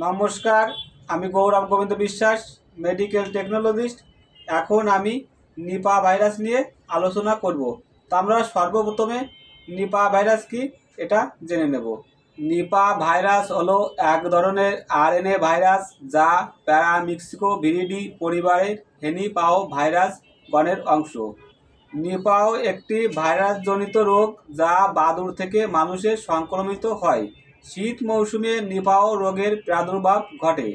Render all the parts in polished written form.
নমস্কার, আমি গৌরাম গোবিন্দ বিশ্বাস, মেডিকেল টেকনোলজিস্ট। এখন আমি নিপা ভাইরাস নিয়ে আলোচনা করব। তো আমরা সর্বপ্রথমে নিপা ভাইরাস কি এটা জেনে নেব। নিপা ভাইরাস হলো এক ধরনের আরএনএ ভাইরাস যা প্যারামিক্সিকো ভিরিডি পরিবারের হেনিপাও ভাইরাস গণের অংশ। নিপাও একটি ভাইরাসজনিত রোগ যা বাদুড় থেকে মানুষে সংক্রমিত হয়। শীত মৌসুমে নিপাও রোগের প্রাদুর্ভাব ঘটে।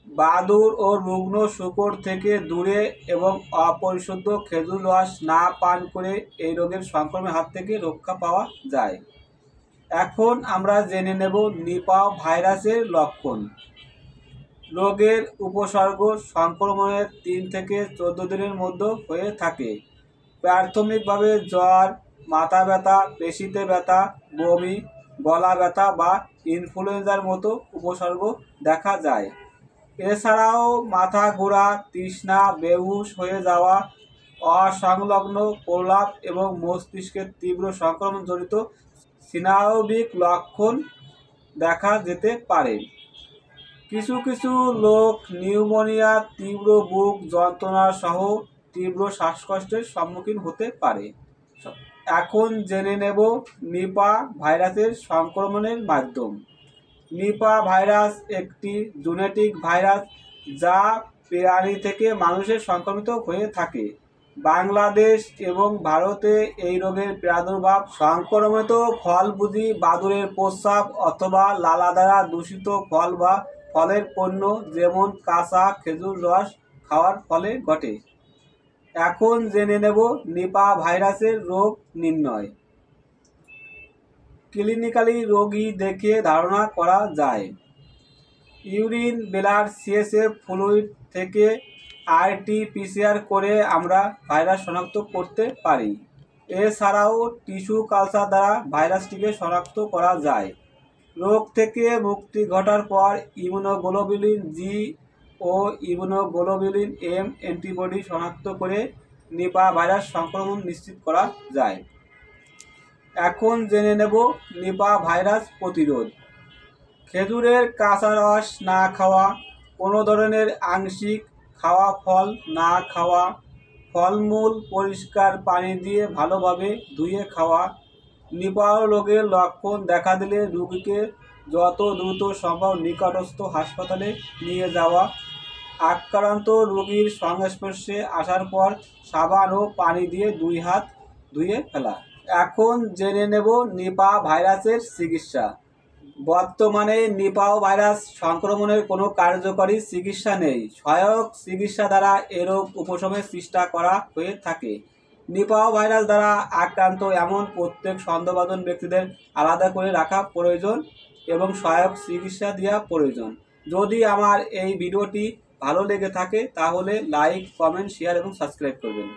বাদুড় ও রুগ্ন শূকর থেকে দূরে এবং অপরিশুদ্ধ খেজুর রস না পান করে এই রোগের সংক্রমণের হাত থেকে রক্ষা পাওয়া যায়। এখন আমরা জেনে নেব নিপাও ভাইরাসের লক্ষণ। রোগের উপসর্গ সংক্রমণের 3 থেকে 14 দিনের মধ্যে হয়ে থাকে। প্রাথমিকভাবে জ্বর, মাথা ব্যথা, পেশিতে ব্যথা, বমি, গলা ব্যথা বা ইনফ্লুয়েঞ্জার মতো উপসর্গ দেখা যায়। এছাড়াও মাথা ঘোরা, তৃষ্ণা, বেহুশ হয়ে যাওয়া, অসংলগ্ন প্রলাপ এবং মস্তিষ্কের তীব্র সংক্রমণজনিত স্নায়বিক লক্ষণ দেখা যেতে পারে। কিছু কিছু লোক নিউমোনিয়া, তীব্র বুক যন্ত্রণা সহ তীব্র শ্বাসকষ্টের সম্মুখীন হতে পারে। এখন জেনে নেব নিপা ভাইরাসের সংক্রমণের মাধ্যম। নিপা ভাইরাস একটি জেনেটিক ভাইরাস যা প্রাণী থেকে মানুষে সংক্রমিত হয়ে থাকে। বাংলাদেশ এবং ভারতে এই রোগের প্রাদুর্ভাব সংক্রমিত ফলভোজী বাদুড়ের প্রস্রাব অথবা লালা দ্বারা দূষিত ফল বা ফলের পণ্য যেমন কাঁচা খেজুর রস খাওয়ার ফলে ঘটে। এখন জেনে নেব নিপা ভাইরাসের রোগ নির্ণয়। ক্লিনিক্যালি রোগী দেখে ধারণা করা যায়। ইউরিন, ব্লাড, সিএসএফ ফ্লুইড থেকে আরটি-পিসিআর করে আমরা ভাইরাস শনাক্ত করতে পারি। এছাড়াও টিস্যু কালচার দ্বারা ভাইরাসটিকে শনাক্ত করা যায়। রোগ থেকে মুক্তি ঘটার পর ইমিউনোগ্লোবুলিন জি ও ইমিউনোগ্লোবুলিন এম অ্যান্টিবডি শনাক্ত করে নিপা ভাইরাস সংক্রমণ নিশ্চিত করা যায়। এখন জেনে নেব নিপা ভাইরাস প্রতিরোধ। খেজুরের কাঁচা রস না খাওয়া, কোনো ধরনের আংশিক খাওয়া ফল না খাওয়া, ফলমূল পরিষ্কার পানি দিয়ে ভালোভাবে ধুয়ে খাওয়া, নিপাও রোগের লক্ষণ দেখা দিলে রোগীকে যত দ্রুত সম্ভব নিকটস্থ হাসপাতালে নিয়ে যাওয়া, আক্রান্ত রোগীর সংস্পর্শে আসার পর সাবান ও পানি দিয়ে 2 হাত ধুয়ে ফেলা। এখন জেনে নেব নিপা ভাইরাসের চিকিৎসা। বর্তমানে নিপাও ভাইরাস সংক্রমণের কোনো কার্যকরী চিকিৎসা নেই। সহায়ক চিকিৎসা দ্বারা এ রোগ উপশমের চেষ্টা করা হয়ে থাকে। নিপাও ভাইরাস দ্বারা আক্রান্ত এমন প্রত্যেক সন্দেহভাজন ব্যক্তিদের আলাদা করে রাখা প্রয়োজন এবং সহায়ক চিকিৎসা দেওয়া প্রয়োজন। যদি আমার এই ভিডিওটি ভালো লেগে থাকে তাহলে লাইক, কমেন্ট, শেয়ার এবং সাবস্ক্রাইব করবেন।